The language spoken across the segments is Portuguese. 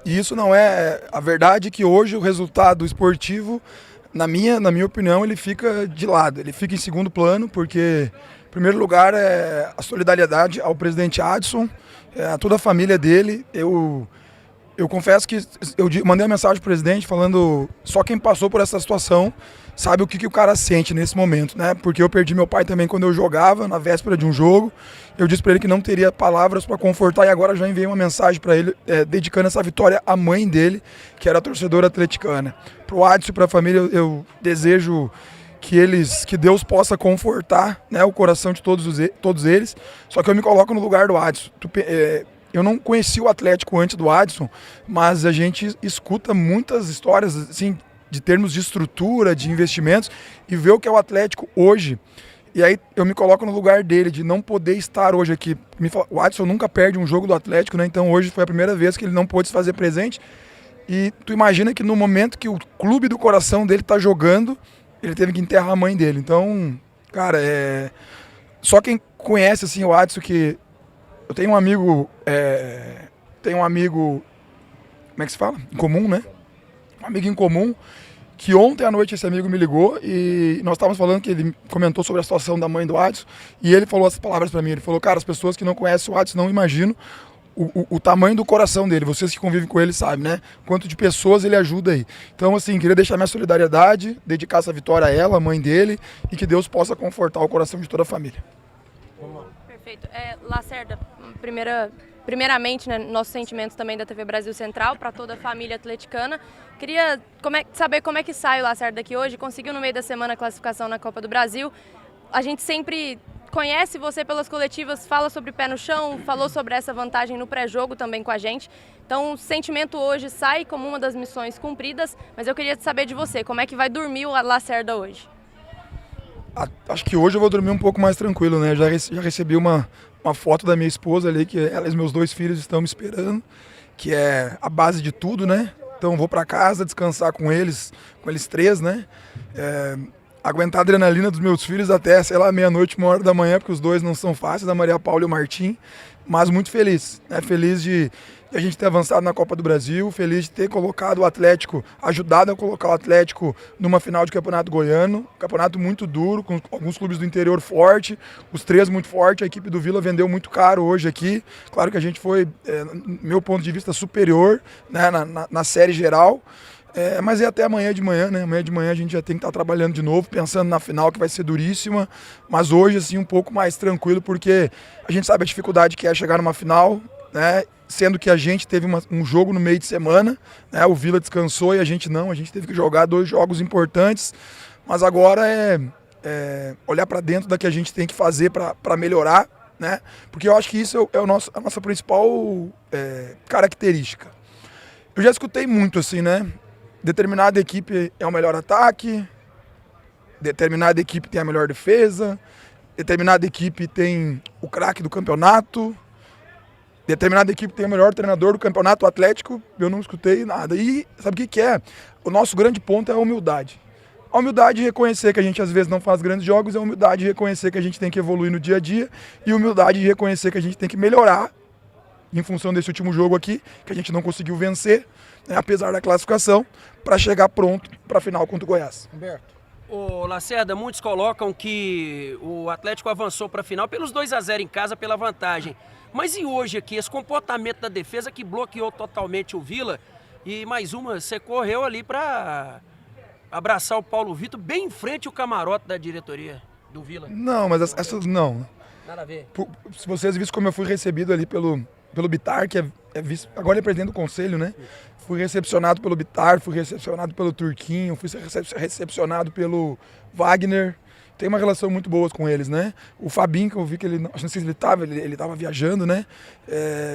E isso não é a verdade, que hoje o resultado esportivo, na minha opinião, ele fica de lado, ele fica em segundo plano, porque, em primeiro lugar, é a solidariedade ao presidente Adson, a toda a família dele. Eu confesso que eu mandei uma mensagem pro presidente falando, só quem passou por essa situação sabe o que o cara sente nesse momento, né? Porque eu perdi meu pai também quando eu jogava, na véspera de um jogo. Eu disse para ele que não teria palavras para confortar, e agora já enviei uma mensagem para ele dedicando essa vitória à mãe dele, que era torcedora atleticana. Pro Adson e pra família, eu desejo que Deus possa confortar, né, o coração de todos eles. Só que eu me coloco no lugar do Adson. Eu não conheci o Atlético antes do Adson, mas a gente escuta muitas histórias assim, de termos de estrutura, de investimentos, e ver o que é o Atlético hoje. E aí eu me coloco no lugar dele, de não poder estar hoje aqui. O Adson nunca perde um jogo do Atlético, né? Então hoje foi a primeira vez que ele não pôde se fazer presente. E tu imagina que no momento que o clube do coração dele tá jogando, ele teve que enterrar a mãe dele. Então, cara, só quem conhece assim, o Adson, que eu tenho um amigo, como é que se fala? Em comum, né? Um amigo em comum, que ontem à noite esse amigo me ligou e nós estávamos falando, que ele comentou sobre a situação da mãe do Adson, e ele falou essas palavras para mim. Ele falou, cara, as pessoas que não conhecem o Adson não imaginam o tamanho do coração dele. Vocês que convivem com ele sabem, né? Quanto de pessoas ele ajuda aí. Então, assim, queria deixar minha solidariedade, dedicar essa vitória a ela, a mãe dele, e que Deus possa confortar o coração de toda a família. Perfeito. Lacerda, primeiramente, né, nossos sentimentos também da TV Brasil Central para toda a família atleticana. Queria saber como é que sai o Lacerda daqui hoje. Conseguiu no meio da semana a classificação na Copa do Brasil. A gente sempre conhece você pelas coletivas, fala sobre pé no chão, falou sobre essa vantagem no pré-jogo também com a gente. Então, o sentimento hoje sai como uma das missões cumpridas, mas eu queria saber de você, como é que vai dormir o Lacerda hoje? Acho que hoje eu vou dormir um pouco mais tranquilo, né? Já recebi uma foto da minha esposa ali, que ela e meus 2 filhos estão me esperando, que é a base de tudo, né? Então vou para casa descansar com eles 3, né? Aguentar a adrenalina dos meus filhos até, sei lá, meia-noite, 1h da manhã, porque os 2 não são fáceis, a Maria Paula e o Martim, mas muito feliz, né? Feliz de a gente ter avançado na Copa do Brasil, feliz de ter colocado o Atlético, ajudado a colocar o Atlético numa final de campeonato goiano, campeonato muito duro, com alguns clubes do interior forte, os 3 muito forte, a equipe do Vila vendeu muito caro hoje aqui, claro que a gente foi, meu ponto de vista, superior, né, na série geral. Mas até amanhã de manhã, né? Amanhã de manhã a gente já tem que estar trabalhando de novo, pensando na final, que vai ser duríssima. Mas hoje, assim, um pouco mais tranquilo, porque a gente sabe a dificuldade que é chegar numa final, né? Sendo que a gente teve um jogo no meio de semana, né? O Vila descansou e a gente não. A gente teve que jogar 2 jogos importantes. Mas agora olhar para dentro da que a gente tem que fazer para melhorar, né? Porque eu acho que isso é a nossa principal característica. Eu já escutei muito assim, né? Determinada equipe é o melhor ataque, determinada equipe tem a melhor defesa, determinada equipe tem o craque do campeonato, determinada equipe tem o melhor treinador do campeonato. O Atlético, eu não escutei nada. E sabe o que é? O nosso grande ponto é a humildade. A humildade de reconhecer que a gente às vezes não faz grandes jogos, a humildade de reconhecer que a gente tem que evoluir no dia a dia, e a humildade de reconhecer que a gente tem que melhorar em função desse último jogo aqui, que a gente não conseguiu vencer, né, apesar da classificação, para chegar pronto para a final contra o Goiás. Humberto. Ô Lacerda, muitos colocam que o Atlético avançou para a final pelos 2-0 em casa, pela vantagem. Mas e hoje aqui, esse comportamento da defesa que bloqueou totalmente o Vila, e mais uma, você correu ali para abraçar o Paulo Vitor bem em frente ao camarote da diretoria do Vila? Não, mas essas não. Nada a ver. Se vocês viram como eu fui recebido ali pelo Bittar, que agora é presidente do conselho, né? Fui recepcionado pelo Bittar, fui recepcionado pelo Turquinho, fui recepcionado pelo Wagner. Tenho uma relação muito boa com eles, né? O Fabinho, que eu vi que ele, não sei se ele estava viajando, né?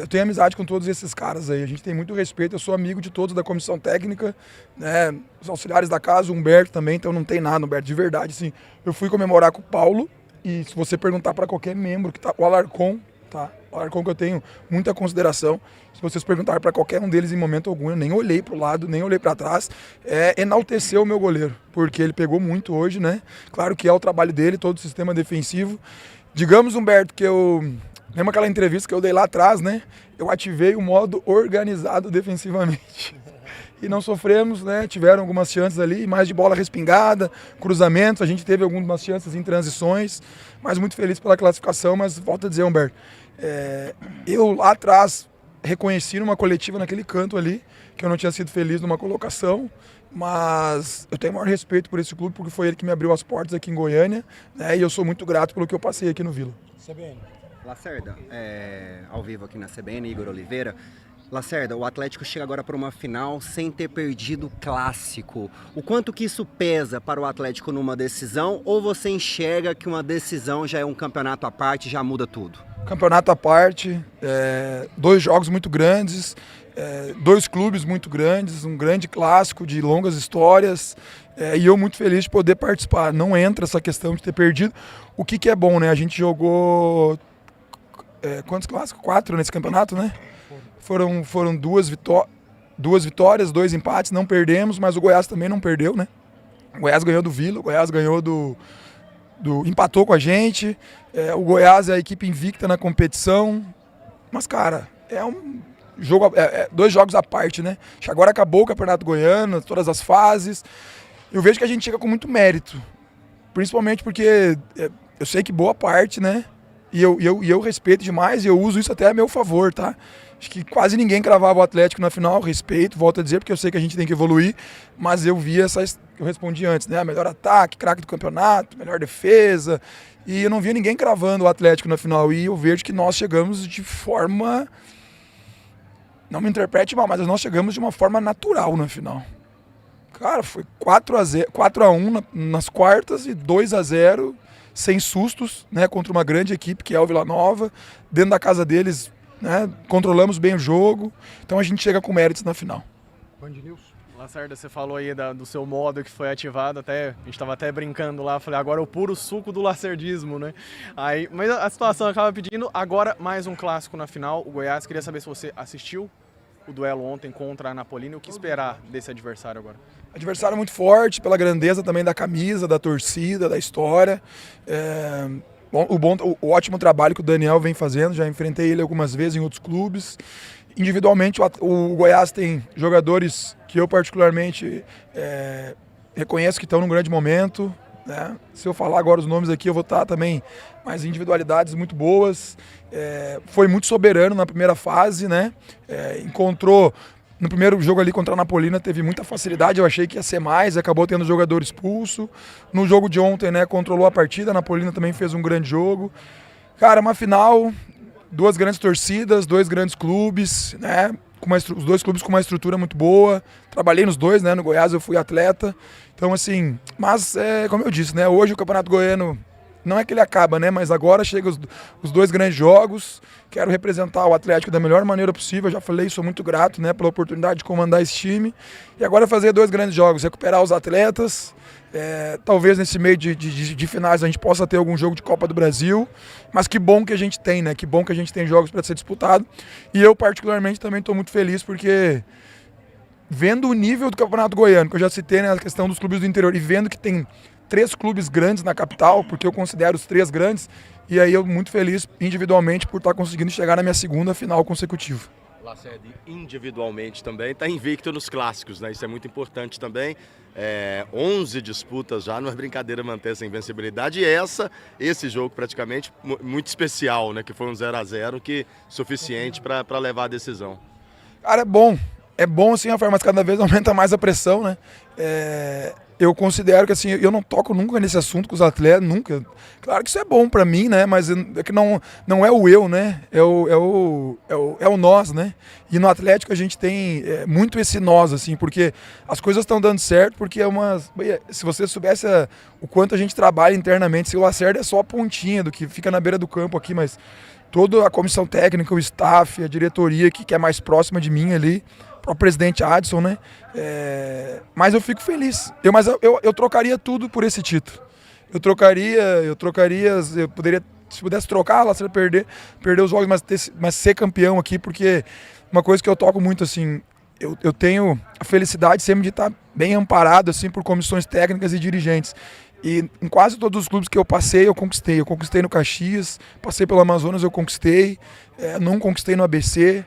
Eu tenho amizade com todos esses caras aí, a gente tem muito respeito, eu sou amigo de todos da comissão técnica, né? Os auxiliares da casa, o Humberto também, então não tem nada, Humberto, de verdade, assim. Eu fui comemorar com o Paulo, e se você perguntar para qualquer membro que tá, o Alarcon, tá? O Alarcon, que eu tenho muita consideração, se vocês perguntarem para qualquer um deles em momento algum, eu nem olhei para o lado, nem olhei para trás, enalteceu o meu goleiro, porque ele pegou muito hoje, né? Claro que é o trabalho dele, todo o sistema defensivo. Digamos, Humberto, que eu Lembra aquela entrevista que eu dei lá atrás, né? Eu ativei o modo organizado defensivamente. E não sofremos, né? Tiveram algumas chances ali, mais de bola respingada, cruzamentos, a gente teve algumas chances em transições, mas muito feliz pela classificação, mas volto a dizer, Humberto, eu lá atrás reconheci numa coletiva naquele canto ali, que eu não tinha sido feliz numa colocação, mas eu tenho o maior respeito por esse clube, porque foi ele que me abriu as portas aqui em Goiânia, né? E eu sou muito grato pelo que eu passei aqui no Vila. CBN. Lacerda, ao vivo aqui na CBN, Igor Oliveira. Lacerda, o Atlético chega agora para uma final sem ter perdido o clássico. O quanto que isso pesa para o Atlético numa decisão, ou você enxerga que uma decisão já é um campeonato à parte, já muda tudo? Campeonato à parte, 2 jogos muito grandes, 2 clubes muito grandes, um grande clássico de longas histórias, e eu muito feliz de poder participar. Não entra essa questão de ter perdido, o que é bom, né? A gente jogou quantos clássicos? 4 nesse campeonato, né? Foram 2 vitórias, 2 empates, não perdemos, mas o Goiás também não perdeu, né? O Goiás ganhou do Vila, o Goiás ganhou empatou com a gente, o Goiás é a equipe invicta na competição, mas, cara, é um jogo, 2 jogos à parte, né? Agora acabou o Campeonato Goiano, todas as fases, eu vejo que a gente chega com muito mérito, principalmente porque eu sei que boa parte, né? E eu respeito demais e eu uso isso até a meu favor, tá? Acho que quase ninguém cravava o Atlético na final, respeito, volto a dizer, porque eu sei que a gente tem que evoluir, mas eu vi eu respondi antes, né? Melhor ataque, craque do campeonato, melhor defesa, e eu não via ninguém cravando o Atlético na final, e eu vejo que nós chegamos de forma, não me interprete mal, mas nós chegamos de uma forma natural na final. Cara, foi 4-1 nas quartas e 2-0, sem sustos, né? Contra uma grande equipe que é o Vila Nova, dentro da casa deles, né? Controlamos bem o jogo, então a gente chega com méritos na final. Lacerda, você falou aí do seu modo que foi ativado, a gente estava até brincando lá, falei, agora é o puro suco do lacerdismo, né? Mas a situação acaba pedindo, agora mais um clássico na final, o Goiás, queria saber se você assistiu o duelo ontem contra a Napolina, o que esperar desse adversário agora? Adversário muito forte, pela grandeza também da camisa, da torcida, da história. O ótimo trabalho que o Daniel vem fazendo, já enfrentei ele algumas vezes em outros clubes. Individualmente, o Goiás tem jogadores que eu particularmente reconheço que estão num grande momento, né? Se eu falar agora os nomes aqui, eu vou estar também, mas individualidades muito boas. Foi muito soberano na primeira fase, né? Encontrou no primeiro jogo ali contra a Napolina, teve muita facilidade, eu achei que ia ser mais, acabou tendo jogador expulso. No jogo de ontem, né, controlou a partida, a Napolina também fez um grande jogo. Cara, uma final, 2 grandes torcidas, 2 grandes clubes, né? Os 2 clubes com uma estrutura muito boa. Trabalhei nos 2, né? No Goiás eu fui atleta. Então, assim, mas como eu disse, né? Hoje o Campeonato Goiano não é que ele acaba, né? Mas agora chegam os 2 grandes jogos. Quero representar o Atlético da melhor maneira possível. Eu já falei, sou muito grato, né? Pela oportunidade de comandar esse time. E agora fazer 2 grandes jogos, recuperar os atletas. Talvez nesse meio de finais a gente possa ter algum jogo de Copa do Brasil, mas que bom que a gente tem, né? Que bom que a gente tem jogos para ser disputado. E eu particularmente também estou muito feliz porque vendo o nível do Campeonato Goiano, que eu já citei, né, a questão dos clubes do interior, e vendo que tem 3 clubes grandes na capital, porque eu considero os 3 grandes, e aí eu muito feliz individualmente por estar conseguindo chegar na minha 2ª final consecutiva. Lacerda, individualmente também, está invicto nos clássicos, né? Isso é muito importante também. 11 disputas já, não é brincadeira manter essa invencibilidade. E esse jogo praticamente muito especial, né? Que foi um 0-0, que suficiente para levar a decisão. Cara, é bom assim, mas cada vez aumenta mais a pressão, né? Eu considero que assim, eu não toco nunca nesse assunto com os atletas, nunca. Claro que isso é bom pra mim, né? Mas é que não é o eu, né? É o nós, né? E no Atlético a gente tem muito esse nós, assim, porque as coisas estão dando certo, porque se você soubesse o quanto a gente trabalha internamente, se o Lacerda é só a pontinha do que fica na beira do campo aqui, mas toda a comissão técnica, o staff, a diretoria que é mais próxima de mim ali, o presidente Adson, né? Mas eu fico feliz. Eu trocaria tudo por esse título. Eu poderia, se pudesse trocar, lá se perder os jogos, mas ser campeão aqui, porque uma coisa que eu toco muito, assim, eu tenho a felicidade sempre de estar bem amparado, assim, por comissões técnicas e dirigentes. E em quase todos os clubes que eu passei, eu conquistei. Eu conquistei no Caxias, passei pelo Amazonas, eu conquistei. Não conquistei no ABC,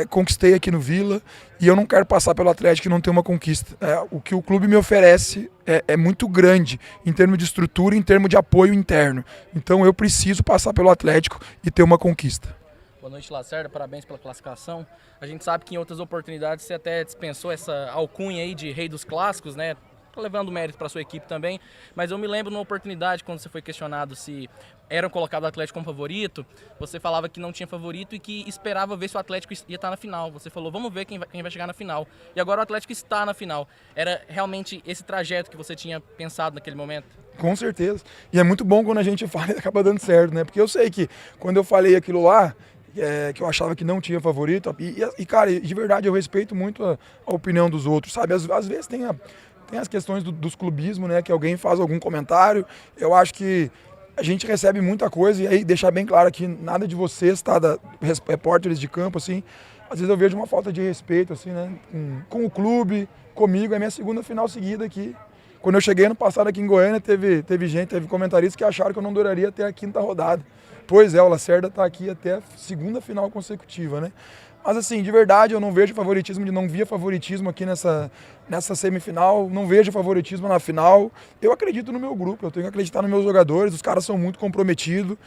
conquistei aqui no Vila. E eu não quero passar pelo Atlético e não ter uma conquista. O que o clube me oferece é muito grande em termos de estrutura, em termos de apoio interno. Então eu preciso passar pelo Atlético e ter uma conquista. Boa noite, Lacerda. Parabéns pela classificação. A gente sabe que em outras oportunidades você até dispensou essa alcunha aí de rei dos clássicos, né? Levando mérito para sua equipe também, mas eu me lembro numa oportunidade quando você foi questionado se era colocado o Atlético como favorito, você falava que não tinha favorito e que esperava ver se o Atlético ia estar na final. Você falou, vamos ver quem vai chegar na final. E agora o Atlético está na final. Era realmente esse trajeto que você tinha pensado naquele momento? Com certeza. E é muito bom quando a gente fala e acaba dando certo, né? Porque eu sei que quando eu falei aquilo lá, que eu achava que não tinha favorito, e cara, de verdade eu respeito muito a opinião dos outros, sabe? Às vezes tem as questões dos clubismo, né? Que alguém faz algum comentário. Eu acho que a gente recebe muita coisa, e aí deixar bem claro aqui, nada de vocês, tá? Repórteres de campo, assim. Às vezes eu vejo uma falta de respeito, assim, né? Com o clube, comigo. É minha segunda final seguida aqui. Quando eu cheguei ano passado aqui em Goiânia, teve comentaristas que acharam que eu não duraria até a quinta rodada. Pois é, o Lacerda tá aqui até a segunda final consecutiva, né? Mas assim, de verdade, eu não vejo favoritismo, não via favoritismo aqui nessa semifinal, não vejo favoritismo na final. Eu acredito no meu grupo, eu tenho que acreditar nos meus jogadores, os caras são muito comprometidos.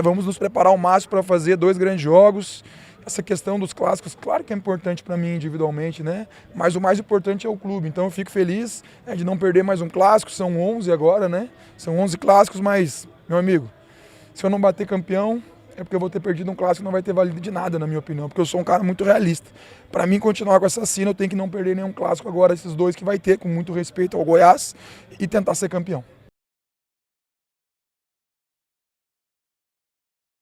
Vamos nos preparar ao máximo para fazer 2 grandes jogos. Essa questão dos clássicos, claro que é importante para mim individualmente, né? Mas o mais importante é o clube. Então eu fico feliz de não perder mais um clássico, são 11 agora, né? São 11 clássicos, mas, meu amigo, se eu não bater campeão, é porque eu vou ter perdido um clássico que não vai ter valido de nada, na minha opinião, porque eu sou um cara muito realista. Para mim continuar com essa sina, eu tenho que não perder nenhum clássico agora, esses 2 que vai ter, com muito respeito ao Goiás, e tentar ser campeão.